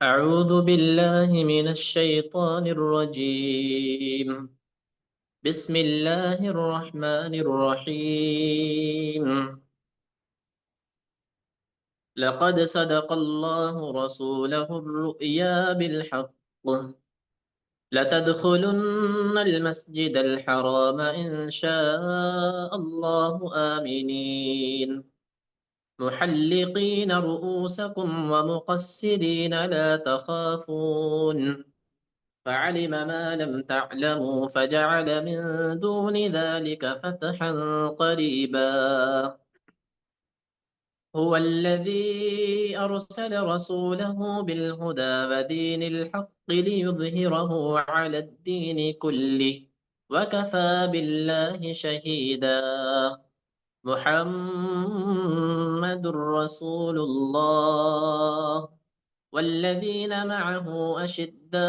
أعوذ بالله من الشيطان الرجيم. بسم الله الرحمن الرحيم. لقد صدق الله رسوله الرؤيا بالحق، لتدخلن المسجد الحرام إن شاء الله آمنين، محلقين رؤوسكم ومقصرين لا تخافون، فعلم ما لم تعلموا فجعل من دون ذلك فتحا قريبا. هو الذي أرسل رسوله بالهدى ودين الحق ليظهره على الدين كله، وكفى بالله شهيدا. محمد رسول الله، والذين معه أشداء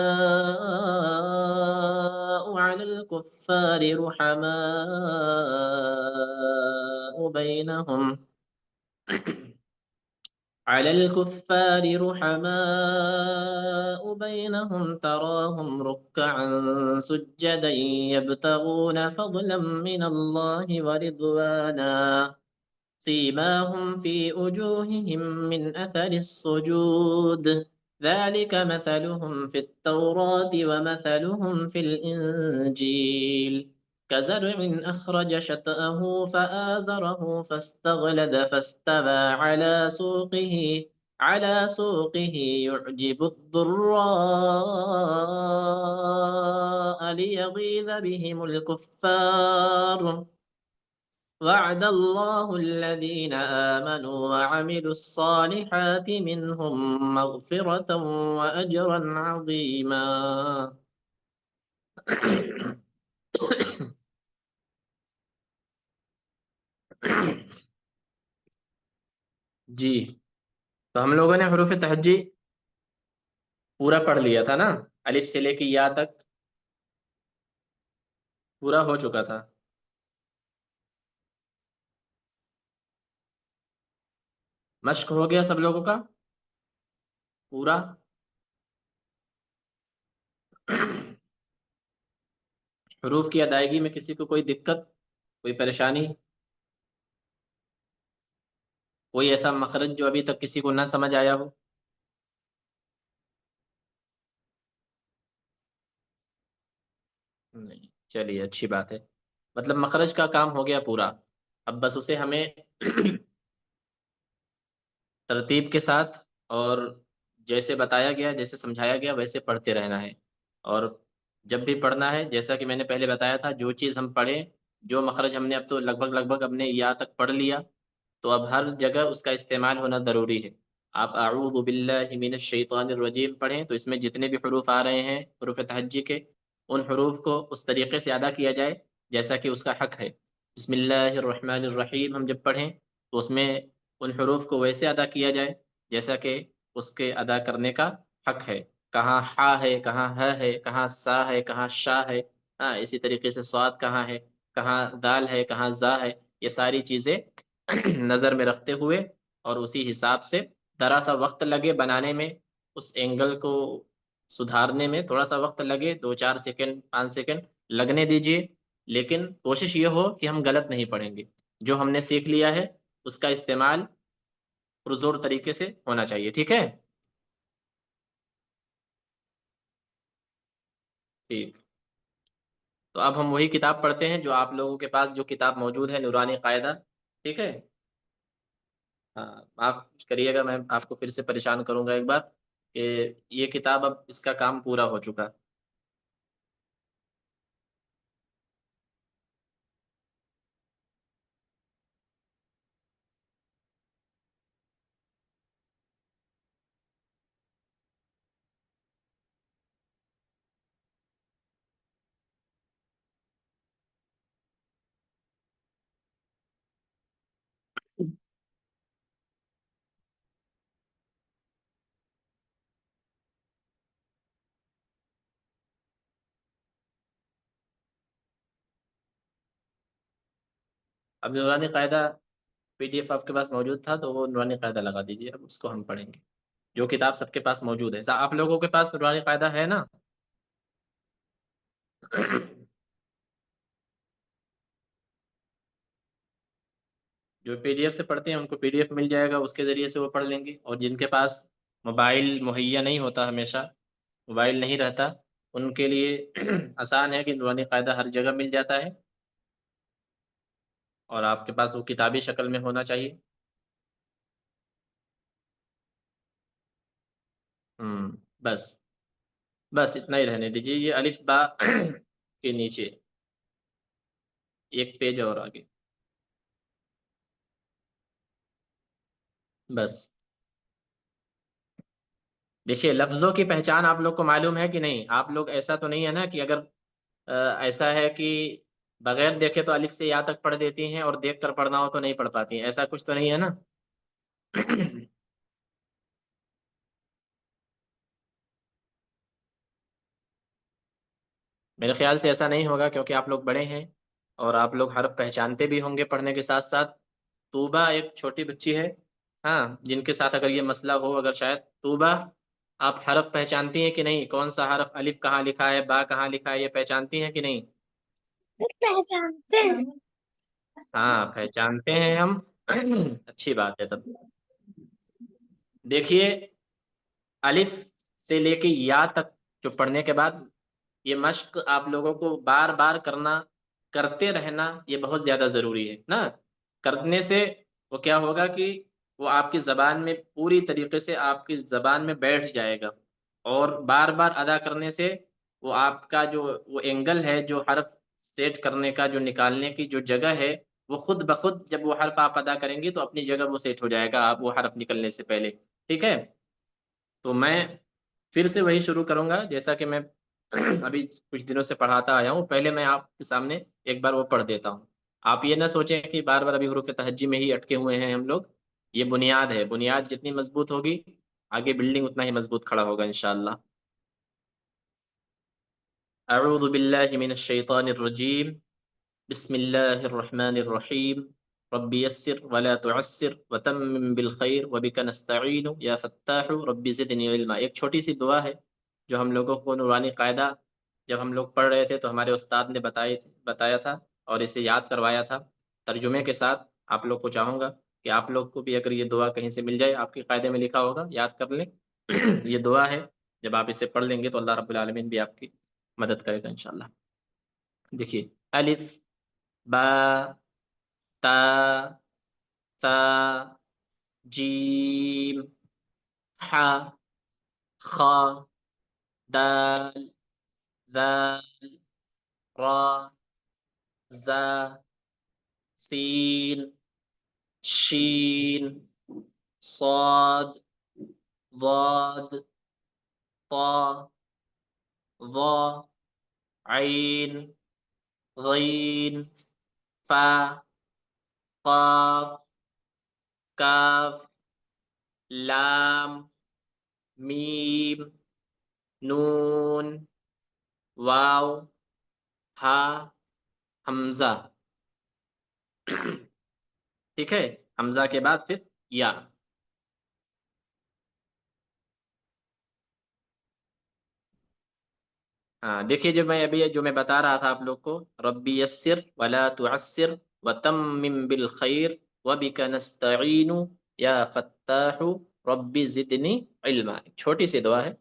على الكفار رحماء بينهم تراهم ركعا سجدا يبتغون فضلا من الله ورضوانا، سيماهم في وجوههم من أثر السجود، ذلك مثلهم في التوراة ومثلهم في الإنجيل، كزرع أخرج شطأه فآزره فاستغلظ فاستوى على سوقه يعجب الضراء ليغيظ بهم الكفار. وعد الله الذين آمنوا وعملوا الصالحات منهم مغفرة وأجرا عظيما. جی، تو ہم لوگوں نے حروف تہجی پورا پڑھ لیا تھا نا، الف سے لے کے یا تک پورا ہو چکا تھا۔ مشق ہو گیا سب لوگوں کا پورا؟ حروف کی ادائیگی میں کسی کو کوئی دقت، کوئی پریشانی، کوئی ایسا مخرج جو ابھی تک کسی کو نہ سمجھ آیا ہو؟ نہیں، چلیے اچھی بات ہے، مطلب مخرج کا کام ہو گیا پورا، اب بس اسے ہمیں ترتیب کے ساتھ اور جیسے بتایا گیا، جیسے سمجھایا گیا ویسے پڑھتے رہنا ہے، اور جب بھی پڑھنا ہے جیسا کہ میں نے پہلے بتایا تھا، جو چیز ہم پڑھیں، جو مخرج ہم نے اب تو لگ بھگ ہم نے یا تک پڑھ لیا، تو اب ہر جگہ اس کا استعمال ہونا ضروری ہے۔ آپ اعوذ باللہ من الشیطان الرجیم پڑھیں تو اس میں جتنے بھی حروف آ رہے ہیں حروف تہجی کے، ان حروف کو اس طریقے سے ادا کیا جائے جیسا کہ اس کا حق ہے۔ بسم اللہ الرحمن الرحیم ہم جب پڑھیں تو اس میں ان حروف کو ویسے ادا کیا جائے جیسا کہ اس کے ادا کرنے کا حق ہے۔ کہاں ہا ہے، کہاں ہ ہے، کہاں سا ہے، کہاں شا ہے، ہاں اسی طریقے سے صاد کہاں ہے، کہاں دال ہے، کہاں زا ہے، یہ ساری چیزیں نظر میں رکھتے ہوئے اور اسی حساب سے ذرا سا وقت لگے بنانے میں، اس اینگل کو سدھارنے میں تھوڑا سا وقت لگے، 2 4 سیکنڈ 5 سیکنڈ لگنے دیجئے، لیکن کوشش یہ ہو کہ ہم غلط نہیں پڑھیں گے، جو ہم نے سیکھ لیا ہے اس کا استعمال پرزور طریقے سے ہونا چاہیے، ٹھیک ہے؟ ٹھیک، تو اب ہم وہی کتاب پڑھتے ہیں جو آپ لوگوں کے پاس جو کتاب موجود ہے، نورانی قاعدہ، ٹھیک ہے؟ ہاں، معاف کریے گا، میں آپ کو پھر سے پریشان کروں گا ایک بار کہ یہ کتاب اب اس کا کام پورا ہو چکا۔ اب نورانی قاعدہ PDF آپ کے پاس موجود تھا تو وہ نورانی قاعدہ لگا دیجیے، اب اس کو ہم پڑھیں گے، جو کتاب سب کے پاس موجود ہے۔ آپ لوگوں کے پاس نورانی قاعدہ ہے نا؟ جو PDF سے پڑھتے ہیں ان کو PDF مل جائے گا، اس کے ذریعے سے وہ پڑھ لیں گے، اور جن کے پاس موبائل مہیا نہیں ہوتا، ہمیشہ موبائل نہیں رہتا، ان کے لیے آسان ہے کہ نورانی قاعدہ ہر جگہ مل جاتا ہے، اور آپ کے پاس وہ کتابی شکل میں ہونا چاہیے۔ ہوں، بس بس اتنا ہی رہنے دیجیے، یہ الف با کے نیچے ایک پیج اور آگے، بس دیکھیے لفظوں کی پہچان آپ لوگ کو معلوم ہے کہ نہیں؟ آپ لوگ ایسا تو نہیں ہے نا کہ اگر ایسا ہے کہ بغیر دیکھے تو الف سے یا تک پڑھ دیتی ہیں، اور دیکھ کر پڑھنا ہو تو نہیں پڑھ پاتی ہیں، ایسا کچھ تو نہیں ہے نا؟ میرے خیال سے ایسا نہیں ہوگا، کیونکہ آپ لوگ بڑے ہیں اور آپ لوگ حرف پہچانتے بھی ہوں گے پڑھنے کے ساتھ ساتھ۔ طوبہ ایک چھوٹی بچی ہے، ہاں، جن کے ساتھ اگر یہ مسئلہ ہو، اگر شاید طوبہ، آپ حرف پہچانتی ہیں کہ نہیں؟ کون سا حرف، الف کہاں لکھا ہے، با کہاں لکھا ہے، یہ پہچانتی ہیں کہ نہیں؟ پہچانتے ہیں۔ ہاں پہچانتے ہیں ہم۔ اچھی بات ہے تب۔ دیکھیے الف سے لے کے یا تک جو پڑھنے کے بعد، یہ مشق آپ لوگوں کو بار بار کرنا، کرتے رہنا، یہ بہت زیادہ ضروری ہے نا۔ کرنے سے وہ کیا ہوگا کہ وہ آپ کی زبان میں پوری طریقے سے آپ کی زبان میں بیٹھ جائے گا، اور بار بار ادا کرنے سے وہ آپ کا جو وہ اینگل ہے، جو حرف سیٹ کرنے کا، جو نکالنے کی جو جگہ ہے، وہ خود بخود جب وہ حرف آپ ادا کریں گے تو اپنی جگہ وہ سیٹ ہو جائے گا، آپ وہ حرف نکلنے سے پہلے، ٹھیک ہے؟ تو میں پھر سے وہی شروع کروں گا جیسا کہ میں ابھی کچھ دنوں سے پڑھاتا آیا ہوں، پہلے میں آپ کے سامنے ایک بار وہ پڑھ دیتا ہوں۔ آپ یہ نہ سوچیں کہ بار بار ابھی حروف تہجی میں ہی اٹکے ہوئے ہیں ہم لوگ، یہ بنیاد ہے، بنیاد جتنی مضبوط ہوگی آگے بلڈنگ اتنا ہی مضبوط کھڑا ہوگا انشاءاللہ۔ اعوذ باللہ من الشیطان الرجیم، بسم اللہ الرحمن الرحیم، رب یسر ولا تعسر وتمم بالخیر وبک نستعین یا فتاح رب زدنی علما۔ ایک چھوٹی سی دعا ہے جو ہم لوگوں کو نورانی قاعدہ جب ہم لوگ پڑھ رہے تھے تو ہمارے استاد نے بتایا تھا اور اسے یاد کروایا تھا ترجمے کے ساتھ۔ آپ لوگ کو چاہوں گا کہ آپ لوگ کو بھی اگر یہ دعا کہیں سے مل جائے، آپ کے قاعدے میں لکھا ہوگا، یاد کر لیں۔ یہ دعا ہے، جب آپ اسے پڑھ لیں گے تو اللہ رب العالمین بھی آپ کی مدد کرے گا انشاءاللہ۔ دیکھیے الف، با، تا، ثا، جیم، ح، خا، دال، ذال، را، زا، سین، شین، صاد، ضاد، طا، ظا، عین، غین، فا، قاف، کاف، لام، میم، نون، واو، ہا، حمزہ، ٹھیک ہے؟ حمزہ کے بعد پھر یا۔ ہاں دیکھیے جو میں بتا رہا تھا آپ لوگ کو، ربی یسر ولا تعسر وتمم بالخیر وبک نستعین یا فتاح ربی زدنی علما۔ ایک چھوٹی سی دعا ہے،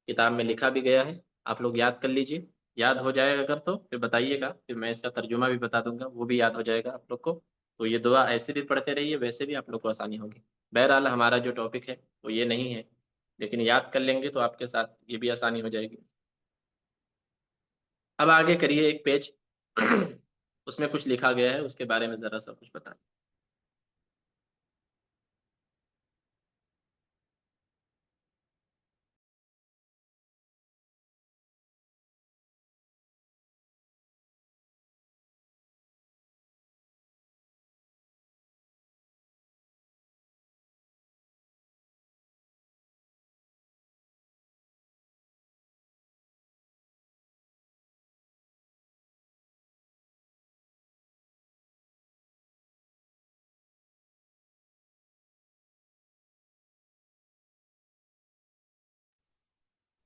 کتاب میں لکھا بھی گیا ہے، آپ لوگ یاد کر لیجئے۔ یاد ہو جائے گا اگر تو پھر بتائیے گا، پھر میں اس کا ترجمہ بھی بتا دوں گا، وہ بھی یاد ہو جائے گا آپ لوگ کو۔ تو یہ دعا ایسے بھی پڑھتے رہیے، ویسے بھی آپ لوگ کو آسانی ہوگی۔ بہرحال ہمارا جو ٹاپک ہے وہ یہ نہیں ہے، لیکن یاد کر لیں گے تو آپ کے ساتھ یہ بھی آسانی ہو جائے گی۔ اب آگے کریے ایک پیج، اس میں کچھ لکھا گیا ہے، اس کے بارے میں ذرا سا کچھ بتا۔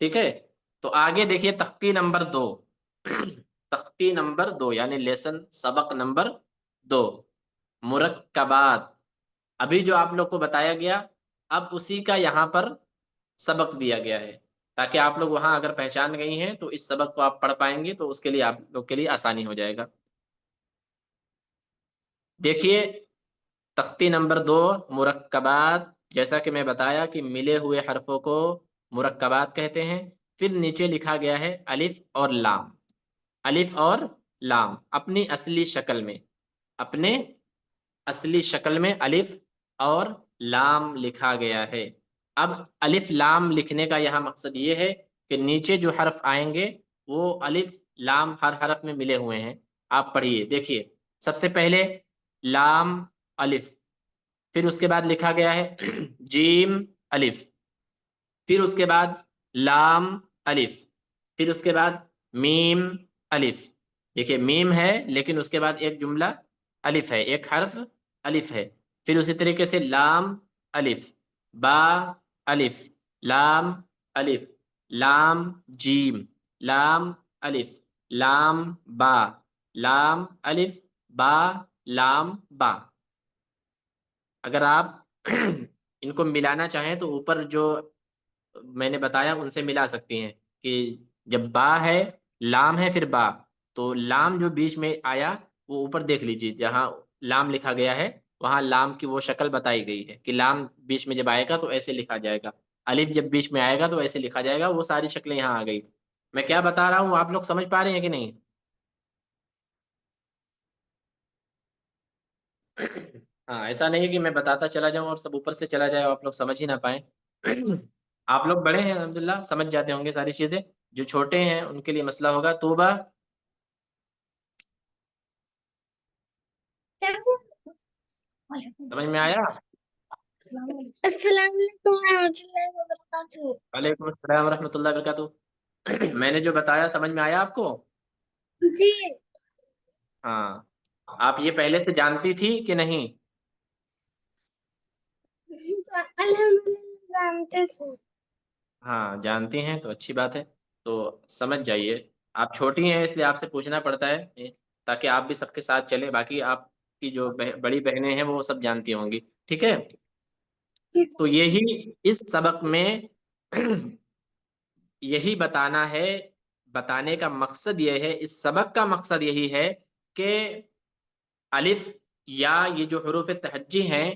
ٹھیک ہے، تو آگے دیکھیے تختی نمبر 2 تختی نمبر 2 یعنی لیسن سبق نمبر 2، مرکبات۔ ابھی جو آپ لوگ کو بتایا گیا اب اسی کا یہاں پر سبق دیا گیا ہے، تاکہ آپ لوگ وہاں اگر پہچان گئی ہیں تو اس سبق کو آپ پڑھ پائیں گے، تو اس کے لیے آپ لوگ کے لیے آسانی ہو جائے گا۔ دیکھیے تختی نمبر 2، مرکبات۔ جیسا کہ میں بتایا کہ ملے ہوئے حرفوں کو مرکبات کہتے ہیں۔ پھر نیچے لکھا گیا ہے الف اور لام، الف اور لام اپنی اصلی شکل میں، اپنے اصلی شکل میں الف اور لام لکھا گیا ہے۔ اب الف لام لکھنے کا یہاں مقصد یہ ہے کہ نیچے جو حرف آئیں گے وہ الف لام ہر حرف میں ملے ہوئے ہیں۔ آپ پڑھیے، دیکھیے سب سے پہلے لام الف، پھر اس کے بعد لکھا گیا ہے جیم الف، پھر اس کے بعد لام الف، پھر اس کے بعد میم الف۔ دیکھیے میم ہے لیکن اس کے بعد ایک جملہ الف ہے، ایک حرف الف ہے۔ پھر اسی طریقے سے لام الف، با الف، لام الف، لام جیم، لام الف، لام با، لام الف، با، لام با۔ اگر آپ ان کو ملانا چاہیں تو اوپر جو میں نے بتایا ان سے ملا سکتی ہیں، کہ جب با ہے، لام ہے، پھر با، تو لام جو بیچ میں آیا وہ اوپر دیکھ لیجیے، جہاں لام لکھا گیا ہے وہاں لام کی وہ شکل بتائی گئی ہے کہ لام بیچ میں جب آئے گا تو ایسے لکھا جائے گا، الف جب بیچ میں آئے گا تو ایسے لکھا جائے گا، وہ ساری شکلیں یہاں آ گئی۔ میں کیا بتا رہا ہوں آپ لوگ سمجھ پا رہے ہیں کہ نہیں؟ ہاں، ایسا نہیں ہے کہ میں بتاتا چلا جاؤں اور سب اوپر سے چلا جائے اور آپ لوگ سمجھ ہی نہ پائیں۔ آپ لوگ بڑے ہیں الحمدللہ، سمجھ جاتے ہوں گے ساری چیزیں، جو چھوٹے ہیں ان کے لیے مسئلہ ہوگا۔ توبہ، سمجھ میں آیا؟ السلام علیکم ورحمۃ اللہ وبرکاتہ۔ وعلیکم السلام ورحمۃ اللہ وبرکاتہ۔ میں نے جو بتایا سمجھ میں آیا آپ کو؟ جی ہاں، آپ یہ پہلے سے جانتی تھی کہ نہیں؟ الحمدللہ جانتے ہیں۔ ہاں جانتی ہیں تو اچھی بات ہے، تو سمجھ جائیے۔ آپ چھوٹی ہیں اس لیے آپ سے پوچھنا پڑتا ہے تاکہ آپ بھی سب کے ساتھ چلیں، باقی آپ کی جو بڑی بہنیں ہیں وہ سب جانتی ہوں گی، ٹھیک ہے؟ تو یہی اس سبق میں یہی بتانا ہے، بتانے کا مقصد یہ ہے، اس سبق کا مقصد یہی ہے کہ الف یا یہ جو حروف تہجی ہیں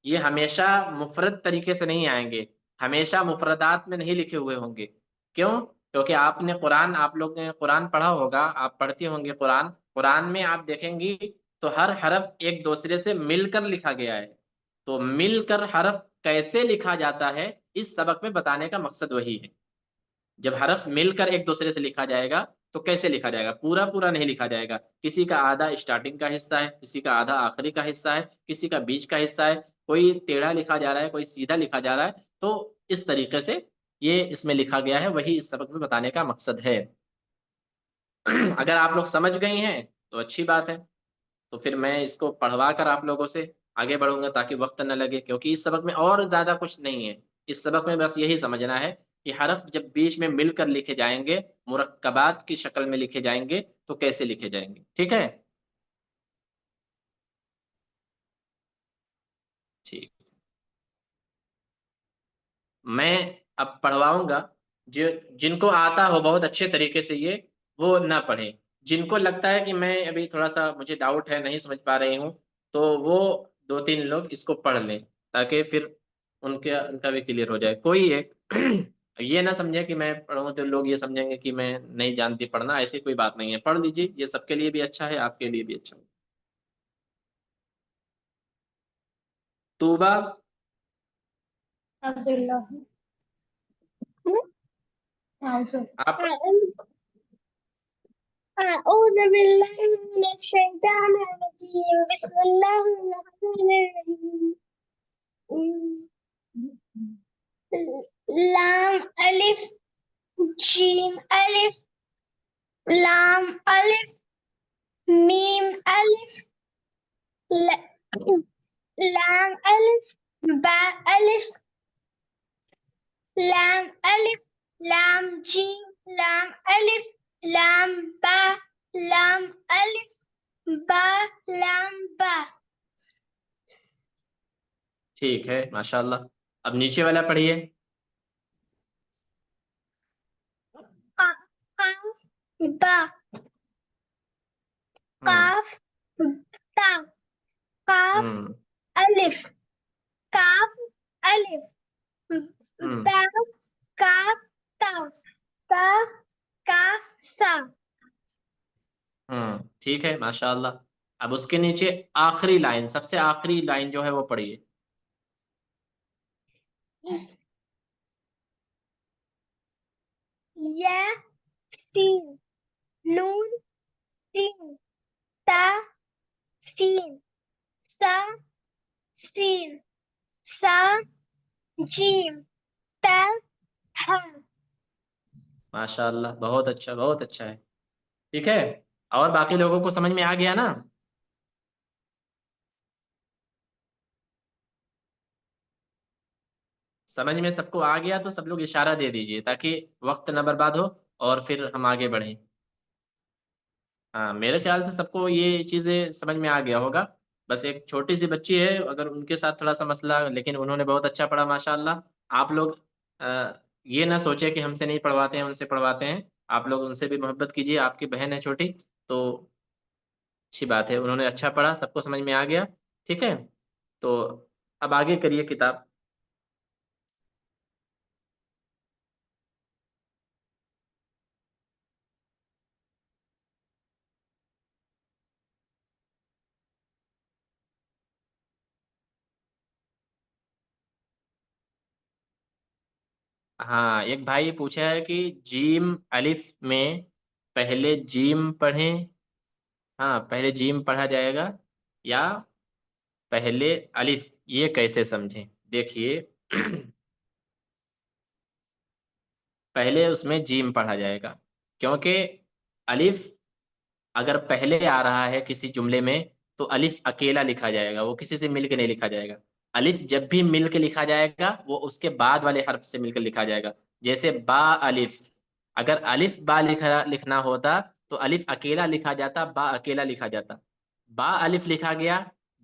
یہ ہمیشہ مفرد طریقے سے نہیں آئیں گے، ہمیشہ مفردات میں نہیں لکھے ہوئے ہوں گے۔ کیوں؟ کیونکہ آپ نے قرآن، آپ لوگ نے قرآن پڑھا ہوگا، آپ پڑھتی ہوں گے قرآن، قرآن میں آپ دیکھیں گی تو ہر حرف ایک دوسرے سے مل کر لکھا گیا ہے، تو مل کر حرف کیسے لکھا جاتا ہے اس سبق میں بتانے کا مقصد وہی ہے۔ جب حرف مل کر ایک دوسرے سے لکھا جائے گا تو کیسے لکھا جائے گا؟ پورا پورا نہیں لکھا جائے گا، کسی کا آدھا اسٹارٹنگ کا حصہ ہے، کسی کا آدھا آخری کا حصہ ہے، کسی کا بیچ کا حصہ ہے، کوئی ٹیڑھا لکھا جا رہا ہے، کوئی سیدھا لکھا جا رہا ہے، تو اس طریقے سے یہ اس میں لکھا گیا ہے، وہی اس سبق میں بتانے کا مقصد ہے۔ اگر آپ لوگ سمجھ گئی ہیں تو اچھی بات ہے، تو پھر میں اس کو پڑھوا کر آپ لوگوں سے آگے بڑھوں گا تاکہ وقت نہ لگے، کیونکہ اس سبق میں اور زیادہ کچھ نہیں ہے، اس سبق میں بس یہی سمجھنا ہے کہ حرف جب بیچ میں مل کر لکھے جائیں گے، مرکبات کی شکل میں لکھے جائیں گے تو کیسے لکھے جائیں گے، ٹھیک ہے؟ ٹھیک، میں اب پڑھواؤں گا، جو جن کو آتا ہو بہت اچھے طریقے سے یہ وہ نہ پڑھیں، جن کو لگتا ہے کہ میں ابھی تھوڑا سا مجھے ڈاؤٹ ہے، نہیں سمجھ پا رہی ہوں، تو وہ دو تین لوگ اس کو پڑھ لیں تاکہ پھر ان کا بھی کلیئر ہو جائے۔ کوئی ایک یہ نہ سمجھے کہ میں پڑھوں تو لوگ یہ سمجھیں گے کہ میں نہیں جانتی پڑھنا، ایسی کوئی بات نہیں ہے، پڑھ لیجیے، یہ سب کے لیے بھی اچھا ہے، آپ کے لیے بھی اچھا ہے۔ توبہ، آپ أعوذ بالله من الشيطان الرجيم بسم الله الرحمن الرحيم لام ألف جيم ألف لام ألف ميم ألف لام ألف باء ألف لام ألف لام جیم لام الف لام با لام الف با لام با. ٹھیک ہے ماشاء اللہ. اب نیچے والا پڑھیے. قاف با ہوں قاف تا قاف ہوں الف قاف الف ہوں با قاف تا تا قاف سا. ٹھیک ہے ماشاء اللہ. اب اس کے نیچے آخری لائن، سب سے آخری لائن جو ہے وہ پڑھیے. یا سین نون سین تا سین سا سین سا جیم تا ہا. ماشاء اللہ، بہت اچھا بہت اچھا ہے. ٹھیک ہے. اور باقی لوگوں کو سمجھ میں آ گیا نا؟ سمجھ میں سب کو آ گیا تو سب لوگ اشارہ دے دیجئے تاکہ وقت نہ برباد ہو اور پھر ہم آگے بڑھیں. ہاں میرے خیال سے سب کو یہ چیزیں سمجھ میں آ گیا ہوگا. بس ایک چھوٹی سی بچی ہے، اگر ان کے ساتھ تھوڑا سا مسئلہ، لیکن انہوں نے بہت اچھا پڑھا ماشاء اللہ. آپ لوگ یہ نہ سوچے کہ ہم سے نہیں پڑھواتے ہیں ان سے پڑھواتے ہیں. آپ لوگ ان سے بھی محبت کیجیے، آپ کی بہن ہے چھوٹی تو اچھی بات ہے. انہوں نے اچھا پڑھا، سب کو سمجھ میں آ گیا. ٹھیک ہے. تو اب آگے کریے کتاب. ہاں ایک بھائی پوچھا ہے کہ جیم الف میں پہلے جیم پڑھیں. ہاں پہلے جیم پڑھا جائے گا یا پہلے الف، یہ کیسے سمجھیں؟ دیکھیے پہلے اس میں جیم پڑھا جائے گا، کیونکہ الف اگر پہلے آ رہا ہے کسی جملے میں تو الف اکیلا لکھا جائے گا، وہ کسی سے مل کے نہیں لکھا جائے گا. الف جب بھی مل کے لکھا جائے گا وہ اس کے بعد والے حرف سے مل کر لکھا جائے گا. جیسے با الف، اگر الف با لکھنا ہوتا تو الف اکیلا لکھا جاتا، با اکیلا لکھا جاتا. با الف لکھا گیا،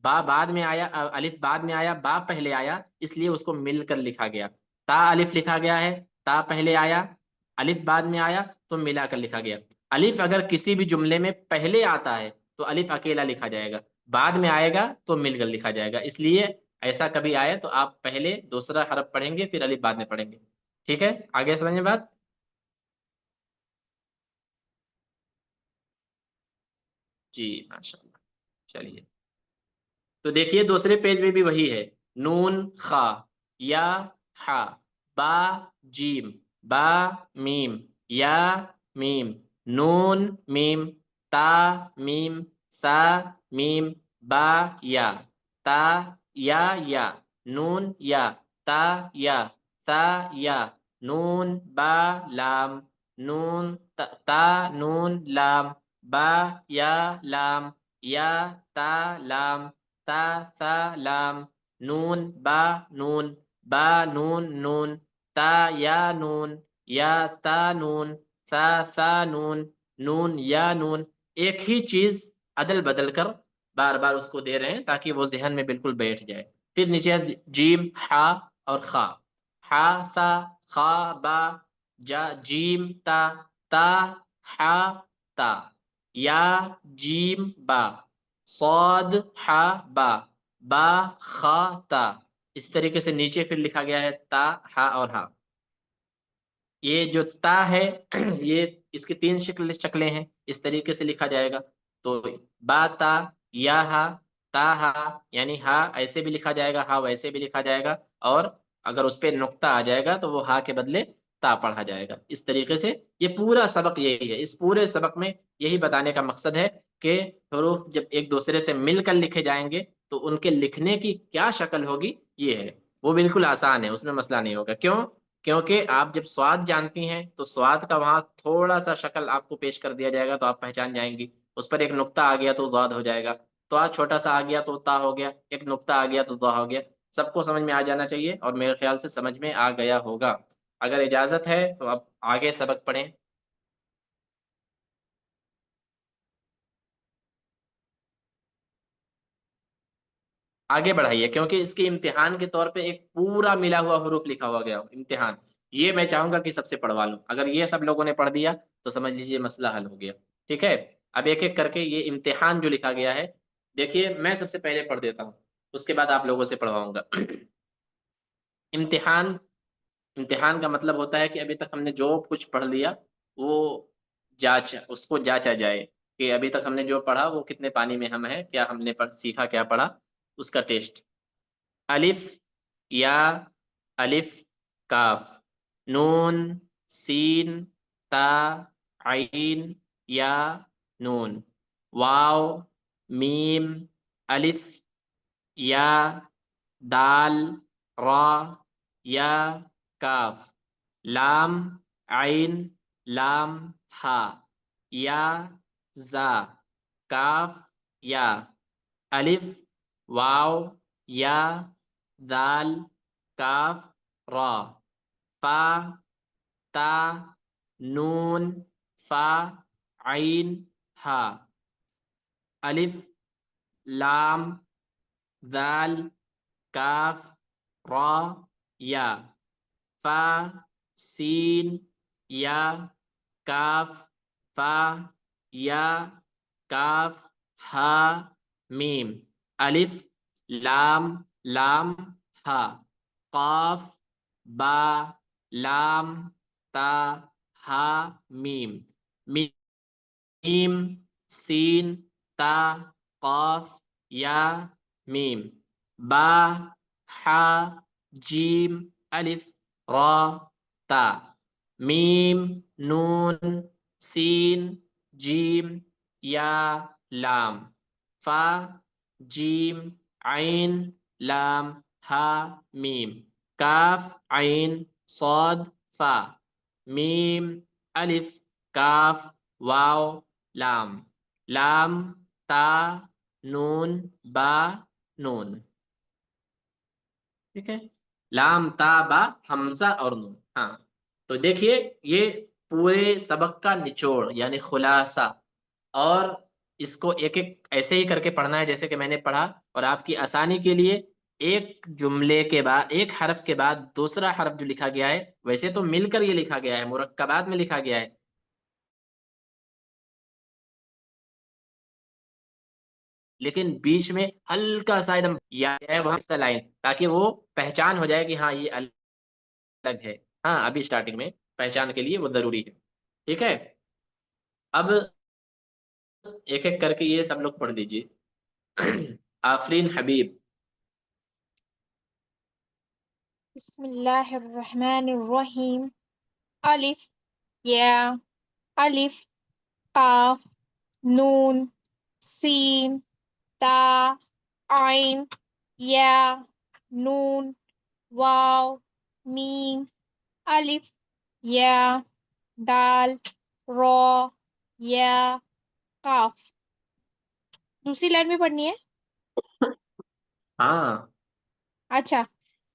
با بعد میں آیا، الف بعد میں آیا، با پہلے آیا، اس لیے اس کو مل کر لکھا گیا. تا الف لکھا گیا ہے، تا پہلے آیا، الف بعد میں آیا تو ملا کر لکھا گیا. الف اگر کسی بھی جملے میں پہلے آتا ہے تو الف اکیلا لکھا جائے گا، بعد میں آئے گا تو مل کر لکھا جائے گا. اس لیے ایسا کبھی آئے تو آپ پہلے دوسرا حرف پڑھیں گے پھر الف بعد میں پڑھیں گے. ٹھیک ہے، آگے سمجھیں بات. جی ماشاء اللہ. چلیے تو دیکھیے دوسرے پیج میں بھی وہی ہے. نون خا، یا ہا، با جیم، با میم، یا میم، نون میم، تا میم، سا میم، با یا، تا یا، نون یا، تا یا، سا یا، نون با لام، نون تا نون لام، با یا لام، یا تا لام، تا سا لام، نون با نون، با نون نون، تا یا نون، یا تا نون، سا نون، نون یا نون. ایک ہی چیز عدل بدل کر بار بار اس کو دے رہے ہیں تاکہ وہ ذہن میں بالکل بیٹھ جائے. پھر نیچے جیم ہا اور خا. ہا سا، خا با، جا جیم تا، تا ہا تا، یا جیم با، صاد ہا با، با خا تا. اس طریقے سے نیچے پھر لکھا گیا ہے تا ہا اور ہا. یہ جو تا ہے یہ اس کی تین شکلیں ہیں، اس طریقے سے لکھا جائے گا. تو با تا، یا ہا، تا ہا، یعنی ہا ایسے بھی لکھا جائے گا، ہا ویسے بھی لکھا جائے گا، اور اگر اس پہ نقطہ آ جائے گا تو وہ ہا کے بدلے تا پڑھا جائے گا. اس طریقے سے یہ پورا سبق یہی ہے. اس پورے سبق میں یہی بتانے کا مقصد ہے کہ حروف جب ایک دوسرے سے مل کر لکھے جائیں گے تو ان کے لکھنے کی کیا شکل ہوگی، یہ ہے. وہ بالکل آسان ہے، اس میں مسئلہ نہیں ہوگا. کیوں؟ کیونکہ آپ جب سواد جانتی ہیں تو سواد کا وہاں تھوڑا سا شکل آپ کو پیش کر دیا جائے گا تو آپ پہچان جائیں گی. اس پر ایک نقطہ آ گیا تو ضاد ہو جائے گا، تو آج چھوٹا سا آ گیا تو تا ہو گیا، ایک نقطہ آ گیا تو ضا ہو گیا. سب کو سمجھ میں آ جانا چاہیے اور میرے خیال سے سمجھ میں آ گیا ہوگا. اگر اجازت ہے تو اب آگے سبق پڑھیں. آگے بڑھائیے، کیونکہ اس کے امتحان کے طور پہ ایک پورا ملا ہوا حروف لکھا ہوا گیا امتحان. یہ میں چاہوں گا کہ سب سے پڑھوا لوں. اگر یہ سب لوگوں نے پڑھ دیا تو سمجھ لیجیے مسئلہ حل ہو گیا. ٹھیک ہے. اب ایک ایک کر کے یہ امتحان جو لکھا گیا ہے، دیکھیے میں سب سے پہلے پڑھ دیتا ہوں، اس کے بعد آپ لوگوں سے پڑھواؤں گا. امتحان. امتحان کا مطلب ہوتا ہے کہ ابھی تک ہم نے جو کچھ پڑھ لیا وہ اس کو جانچا جائے کہ ابھی تک ہم نے جو پڑھا وہ کتنے پانی میں ہم ہیں، کیا ہم نے سیکھا، کیا پڑھا، اس کا ٹیسٹ. الف یا الف کاف، نون سین تا عین یا نون، واو میم الف یا دال را یا کاف، لام عین لام ہا یا زا، کاف یا الف واو یا دال کاف را، فا تا نون فا عین ہا، الف لام ذال کاف را یا، فا سین یا کاف فا یا کاف ہا میم، الف لام لام ہا، قاف با لام تا ہا میم، میم سین تا قاف یا میم، با حا جیم الف را تا، میم نون سین جیم یا لام، فا جیم عین لام ہا میم، کاف عین صاد فا، میم الف کاف واو لام، لام تا نون با نون. ٹھیک ہے. لام تا با حمزہ اور نون. ہاں تو دیکھیے یہ پورے سبق کا نچوڑ یعنی خلاصہ، اور اس کو ایک ایک ایسے ہی کر کے پڑھنا ہے جیسے کہ میں نے پڑھا. اور آپ کی آسانی کے لیے ایک جملے کے بعد ایک حرف کے بعد دوسرا حرف جو لکھا گیا ہے، ویسے تو مل کر یہ لکھا گیا ہے، مرکبات میں لکھا گیا ہے، لیکن بیچ میں ہلکا سا ایک دم یا ہے وہاں سے لائن، تاکہ وہ پہچان ہو جائے کہ ہاں یہ الگ ہے. ہاں ابھی اسٹارٹنگ میں پہچان کے لیے وہ ضروری ہے. ٹھیک ہے. اب ایک ایک کر کے یہ سب لوگ پڑھ دیجیے. آفرین حبیب. بسم اللہ الرحمن الرحیم. الف یا الف قاف نون سین تا عین یا نون واو میم الف یا دال را یا قاف. دوسری لائن میں پڑھنی ہے. ہاں اچھا.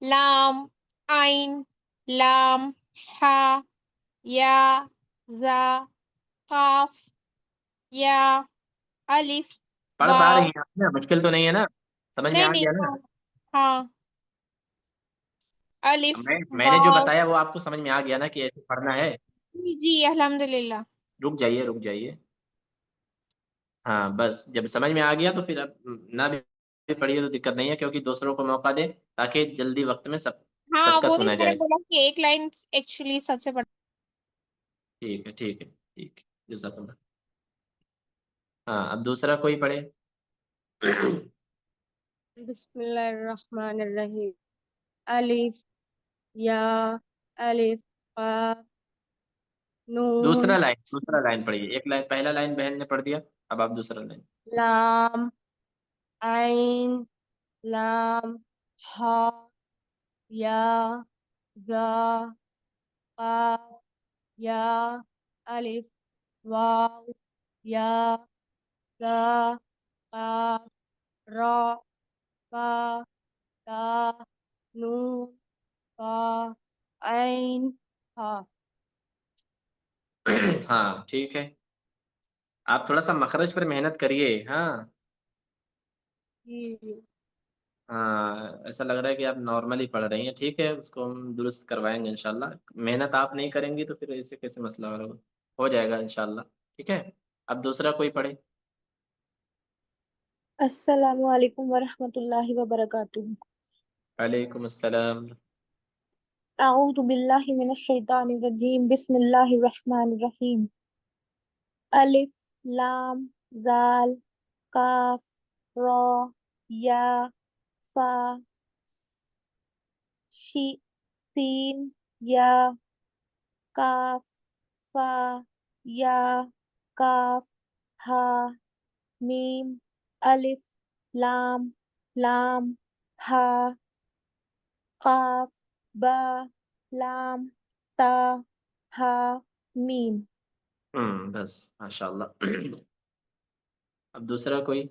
لام عین لام ہا یا زا قاف یا الف پڑھ پا رہی واو. ہیں آپ نا؟ مشکل تو نہیں ہے نا؟ سمجھ میں نہیں آ نہیں گیا نا؟ ہاں ہاں. الف میں نے جو واو. بتایا وہ آپ کو سمجھ میں آ گیا نا کہ ایسے پڑھنا ہے؟ جی الحمد للہ. رک جائیے رک جائیے. ہاں بس جب سمجھ میں آ گیا تو پھر اب نہ بھی پڑھیے تو دقت نہیں ہے، کیونکہ دوسروں کو موقع دیں تاکہ جلدی وقت میں سب ہاں سب کا وہ نہیں سنا میں نے جائے. بولا کہ ایک لائن ایکچولی سب سے پڑھ. ٹھیک ہے ٹھیک ہے ٹھیک ہے. جزاک اللہ. ہاں اب دوسرا کوئی پڑھے. بسم اللہ الرحمن الرحیم. الف یا الف قاف نون دوسرا لائن پڑھیے. ایک لائن پہلا لائن بہن نے پڑھ دیا، اب آپ دوسرا لائن. لام عین لام ہا یا زا قاف یا الف واو یا زا قاف را فا تا نون فا عین ہا. ہاں ٹھیک ہے، آپ تھوڑا سا مخرج پر محنت کریے. ہاں جی جی. ہاں، ایسا لگ رہا ہے کہ آپ نارملی پڑھ رہی ہیں. ٹھیک ہے، اس کو ہم درست کروائیں گے انشاءاللہ. محنت آپ نہیں کریں گی تو پھر ایسے کیسے مسئلہ ہوگا؟ ہو جائے گا انشاءاللہ. ٹھیک ہے، اب دوسرا کوئی پڑھے. السلام علیکم ورحمۃ اللہ وبرکاتہ. وعلیکم السلام. اعوذ باللہ من الشیطان الرجیم. بسم اللہ الرحمن الرحیم. الف لام زال کاف را یا فا سین یا کاف فا یا کاف ہا میم الف لام لام ہا قاف با لام تا ہا میم. بس ماشاءاللہ. اب دوسرا کوئی.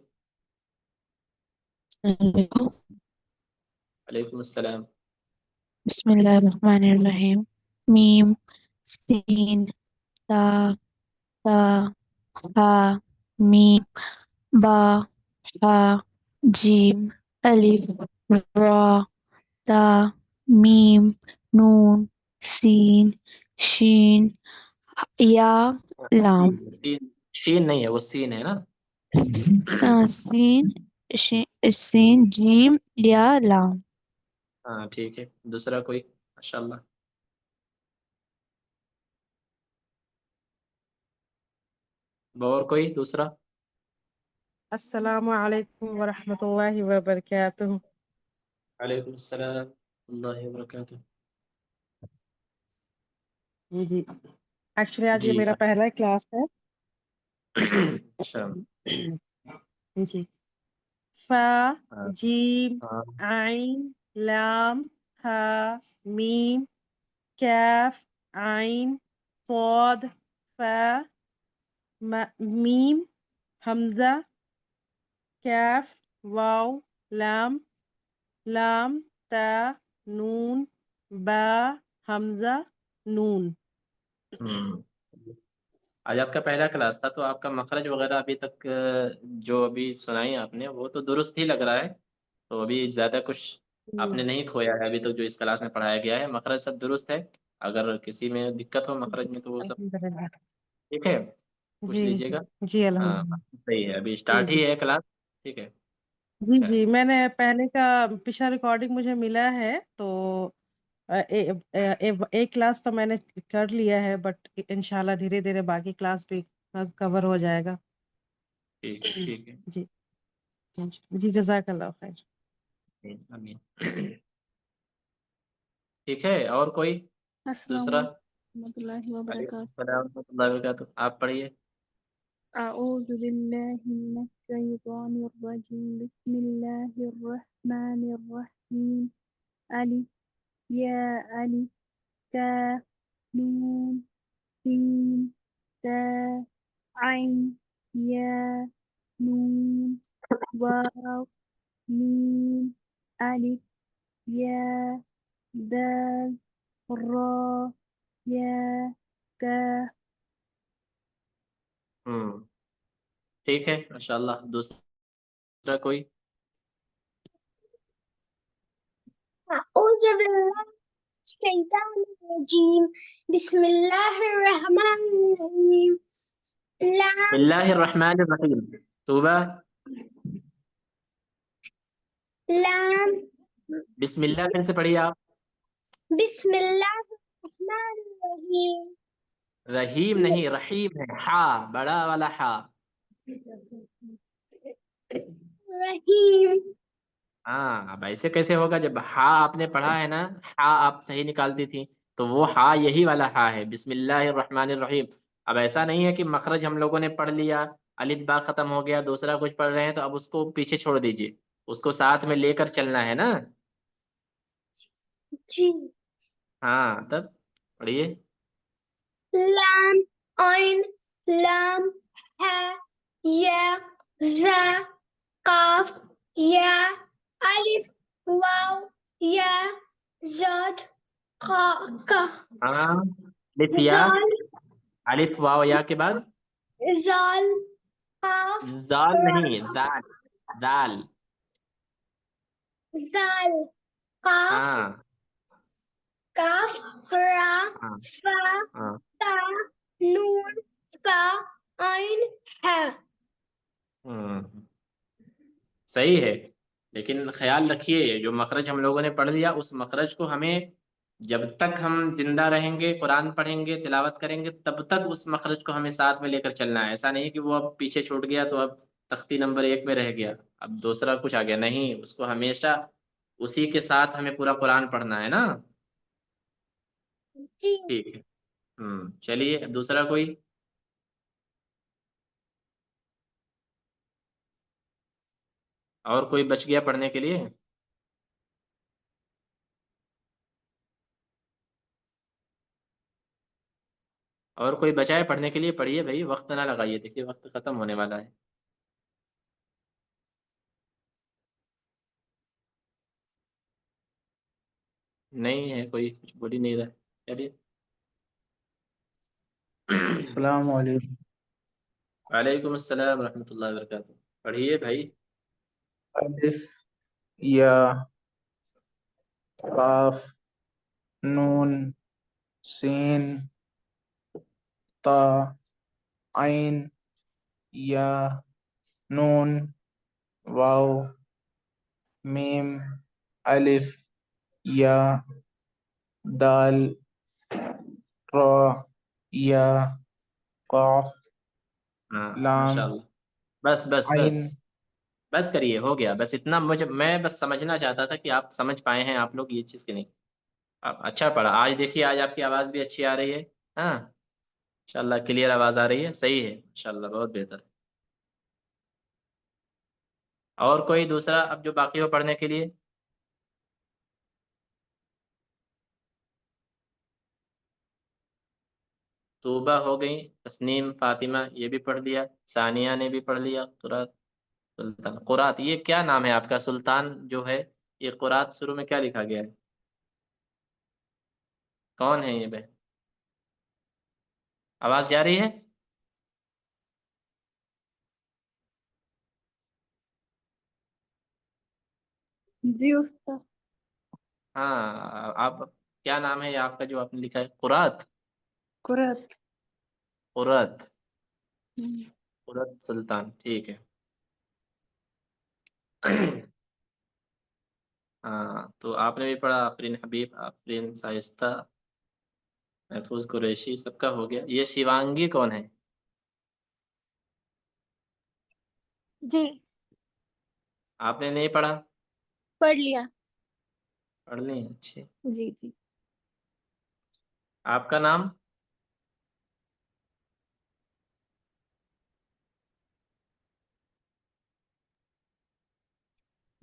وعلیکم السلام. بسم اللہ الرحمن الرحیم. میم سین تا تا ہا میم با ہا جیم الف را تا میم نون سین شین یا لام. شین نہیں ہے، وہ سین ہے نا. سین سین جیم یا لام. ہاں ٹھیک ہے، دوسرا کوئی. ماشاءاللہ. اور کوئی دوسرا. السلام علیکم ورحمۃ اللہ وبرکاتہ. وعلیکم السلام اللہ وبرکاتہ. جی ایکچولی آج یہ جی میرا پہلا کلاس ہے. اچھا. جی فا ہاں جیم ہاں. عین لام ہا میم کاف عین صاد فا میم حمزہ کاف واو لام لام تا نون با حمزہ نون. ہم. آج آپ کا پہلا کلاس تھا تو آپ کا مخرج وغیرہ ابھی تک جو ابھی سنائی آپ نے وہ تو درست ہی لگ رہا ہے. تو ابھی زیادہ کچھ آپ نے نہیں کھویا ہے ابھی تک جو اس کلاس میں پڑھایا گیا ہے. مخرج سب درست ہے. اگر کسی میں دقت ہو مخرج میں تو وہ سب الحمد للہ. ٹھیک ہے، پوچھ جی لیجیے جی گا. جی الحمد ہاں للہ. صحیح ہے، ابھی جی اسٹارٹ جی ہی ہے کلاس. ٹھیک ہے. جی اچھا. جی میں نے پہلے کا پچھلا ریکارڈنگ مجھے ملا ہے تو ایک کلاس تو میں نے کر لیا ہے بٹ انشاءاللہ دھیرے دھیرے باقی کلاس بھی کور ہو جائے گا. ٹھیک ہے ٹھیک ہے. جی جی جزاک اللہ خیر. آمین. ٹھیک ہے، اور کوئی السلام دوسرا. علیکم ورحمۃ اللہ وعلیکم وبرکاتہ. السلام ورحمۃ اللہ وبرکاتہ. آپ پڑھیے. اعوذ باللہ من الشیطان الرجیم. بسم اللہ الرحمن الرحیم. الف یا الف کاف نون سین تا عین یا نون واو میم الف یا دال را یا کاف. ٹھیک ہے ماشاءاللہ. دوسرا کوئی. أعوذ بالله من الشيطان الرجيم بسم الله الرحمن الرحيم لام بسم اللہ الرحمن الرحیم. توبہ. لام بسم اللہ پھر سے پڑھیے آپ. بسم الله الرحمن الرحيم رحیم نہیں رحیم ہے، ہا بڑا والا ہا. رحيم ہاں اب ایسے کیسے ہوگا جب ہا آپ نے پڑھا ہے نا، ہا آپ صحیح نکالتی تھی تو وہ ہا یہی والا ہا ہے. بسم اللہ الرحمن الرحیم. اب ایسا نہیں ہے کہ مخرج ہم لوگوں نے پڑھ لیا، الف با ختم ہو گیا، دوسرا کچھ پڑھ رہے ہیں تو اب اس کو پیچھے چھوڑ دیجیے، اس کو ساتھ میں لے کر چلنا ہے نا. جی ہاں تب پڑھیے. لام عين لام ها يا را قاف يا ألف واو يا زاد قا. ہاں الف یا، زال الف واو یا کے بعد زال قاف زال را نہیں، زال، زال. دال قاف ہاں کاف را ہاں فا ہاں تا نون فا عین ہے. ہوں، صحیح ہے. لیکن خیال رکھیے جو مخرج ہم لوگوں نے پڑھ لیا اس مخرج کو ہمیں جب تک ہم زندہ رہیں گے، قرآن پڑھیں گے، تلاوت کریں گے، تب تک اس مخرج کو ہمیں ساتھ میں لے کر چلنا ہے. ایسا نہیں کہ وہ اب پیچھے چھوٹ گیا تو اب تختی نمبر 1 میں رہ گیا، اب دوسرا کچھ آ گیا. نہیں، اس کو ہمیشہ اسی کے ساتھ ہمیں پورا قرآن پڑھنا ہے نا. جی. ٹھیک ہے. چلیے دوسرا کوئی. اور کوئی بچ گیا پڑھنے کے لیے؟ اور کوئی بچا ہے پڑھنے کے لیے؟ پڑھیے بھائی، وقت نہ لگائیے، دیکھیے وقت ختم ہونے والا ہے. نہیں ہے کوئی، کچھ بول ہی نہیں رہا. چلیے. السلام علیکم. وعلیکم السلام ورحمۃ اللہ وبرکاتہ. پڑھیے بھائی. الف یا قاف نون سین تا عین یا نون واو میم الف یا دال را یا قاف ہاں لام ماشاء اللہ. بس بس عین. بس بس کریے، ہو گیا. بس اتنا میں بس سمجھنا چاہتا تھا کہ آپ سمجھ پائے ہیں آپ لوگ یہ چیز کہ نہیں. آپ اچھا پڑھا آج. دیکھیے آج آپ کی آواز بھی اچھی آ رہی ہے. ہاں انشاءاللہ کلیئر آواز آ رہی ہے. صحیح ہے انشاءاللہ، بہت بہتر. اور کوئی دوسرا اب جو باقی ہو پڑھنے کے لیے؟ طوبہ ہو گئی، تسنیم، فاطمہ یہ بھی پڑھ لیا، ثانیہ نے بھی پڑھ لیا. قرات، سلطان. قرات یہ کیا نام ہے آپ کا؟ سلطان جو ہے یہ قرات شروع میں کیا لکھا گیا ہے؟ کون ہے یہ بہن؟ آواز جا رہی ہے؟ جی استاد. ہاں آپ کیا نام ہے یہ آپ کا جو آپ نے لکھا ہے؟ قرات. قرات. قرات، قرات سلطان. ٹھیک ہے. ہاں تو آپ نے بھی پڑھا آفرین حبیب، آفرین شائستہ، محفوظ قریشی، سب کا ہو گیا. یہ شیوانگی کون ہے؟ جی آپ نے نہیں پڑھا؟ پڑھ لیا. پڑھ لیں. اچھے. جی جی. آپ کا نام؟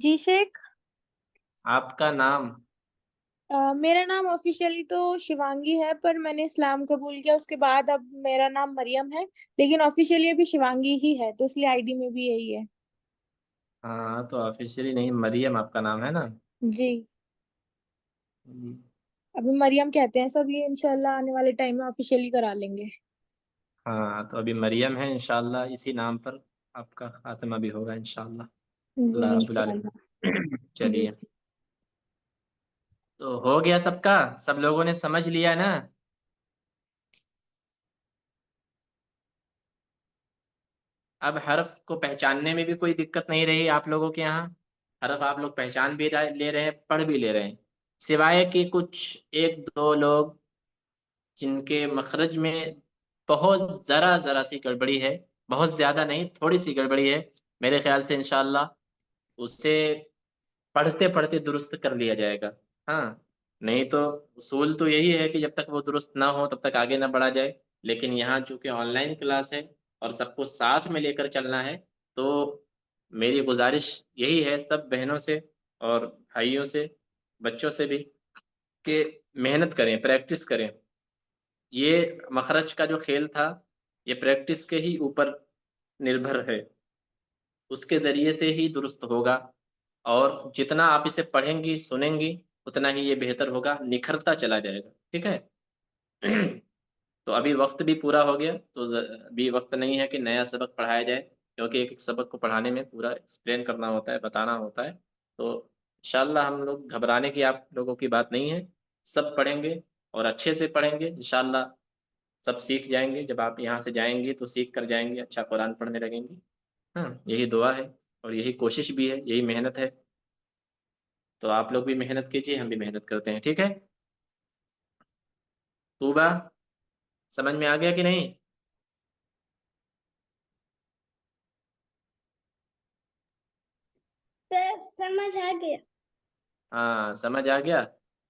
جی شیخ. آپ کا نام؟ میرا نام آفیشیلی تو شیوانگی ہے، پر میں نے اسلام قبول کیا اس کے بعد اب میرا نام مریم ہے، لیکن آفیشیلی ابھی شیوانگی ہی ہے، تو اس لیے آئی ڈی میں بھی یہی ہے. ہاں تو آفیشیلی نہیں، مریم آپ کا نام ہے نا؟ جی ابھی مریم کہتے ہیں سب، یہ انشاءاللہ آنے والے ٹائم میں آفیشیلی کرا لیں گے. ہاں تو ابھی مریم ہے، انشاءاللہ اسی نام پر آپ کا خاتمہ بھی ہوگا انشاءاللہ. جی اللہ رب انشاءاللہ. العالمین. جی چلیے جی. تو ہو گیا سب کا، سب لوگوں نے سمجھ لیا نا؟ اب حرف کو پہچاننے میں بھی کوئی دقت نہیں رہی آپ لوگوں کے یہاں؟ حرف آپ لوگ پہچان بھی لے رہے ہیں، پڑھ بھی لے رہے ہیں، سوائے کہ کچھ ایک دو لوگ جن کے مخرج میں بہت ذرا سی گڑبڑی ہے. بہت زیادہ نہیں، تھوڑی سی گڑبڑی ہے. میرے خیال سے انشاءاللہ اسے پڑھتے پڑھتے درست کر لیا جائے گا. ہاں نہیں تو اصول تو یہی ہے کہ جب تک وہ درست نہ ہو تب تک آگے نہ بڑھا جائے. لیکن یہاں چونکہ آن لائن کلاس ہے اور سب کو ساتھ میں لے کر چلنا ہے، تو میری گزارش یہی ہے سب بہنوں سے اور بھائیوں سے، بچوں سے بھی، کہ محنت کریں، پریکٹس کریں. یہ مخرج کا جو کھیل تھا یہ پریکٹس کے ہی اوپر نربھر ہے، اس کے ذریعے سے ہی درست ہوگا. اور جتنا آپ اسے پڑھیں گی، سنیں گی، اتنا ہی یہ بہتر ہوگا، نکھرتا چلا جائے گا. ٹھیک ہے؟ تو ابھی وقت بھی پورا ہو گیا، تو ابھی وقت نہیں ہے کہ نیا سبق پڑھایا جائے، کیونکہ ایک ایک سبق کو پڑھانے میں پورا ایکسپلین کرنا ہوتا ہے، بتانا ہوتا ہے۔ تو انشاءاللہ ہم لوگ گھبرانے کی آپ لوگوں کی بات نہیں ہے، سب پڑھیں گے اور اچھے سے پڑھیں گے انشاءاللہ، سب سیکھ جائیں گے۔ جب آپ یہاں سے جائیں گے تو سیکھ کر جائیں گے، اچھا قرآن پڑھنے لگیں گے۔ ہاں، یہی دعا ہے اور یہی کوشش بھی ہے، یہی محنت ہے۔ تو آپ لوگ بھی محنت کیجیے، ہم بھی محنت کرتے ہیں، ٹھیک ہے؟ طوبہ، سمجھ میں آ گیا کہ نہیں؟ سر سمجھ آ گیا۔ ہاں سمجھ آ گیا،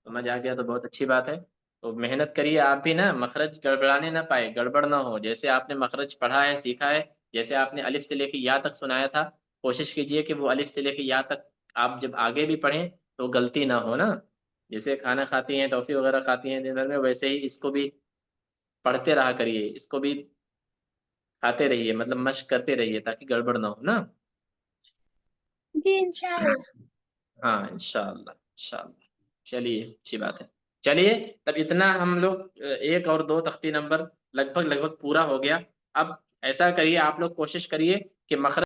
سمجھ آ گیا تو بہت اچھی بات ہے۔ تو محنت کریے آپ بھی نا، مخرج گڑبڑانے نہ پائے، گڑبڑ نہ ہو۔ جیسے آپ نے مخرج پڑھا ہے، سیکھا ہے، جیسے آپ نے الف سے لے کے یا تک سنایا تھا، کوشش کیجئے کہ وہ الف سے لے کے یا تک آپ جب آگے بھی پڑھیں تو غلطی نہ ہو نا۔ جیسے کھانا کھاتی ہیں، ٹافی وغیرہ کھاتی ہیں دن بھر میں، ویسے ہی اس کو بھی پڑھتے رہا کریے، اس کو بھی کھاتے رہیے، مطلب مشق کرتے رہیے تاکہ گڑبڑ نہ ہو نا۔ جی انشاءاللہ۔ ہاں انشاءاللہ انشاءاللہ، چلیے اچھی بات ہے۔ چلیے تب اتنا ہم لوگ ایک اور دو تختی نمبر لگ بھگ پورا ہو گیا۔ اب ایسا کریے، آپ لوگ کوشش کریے کہ مخرج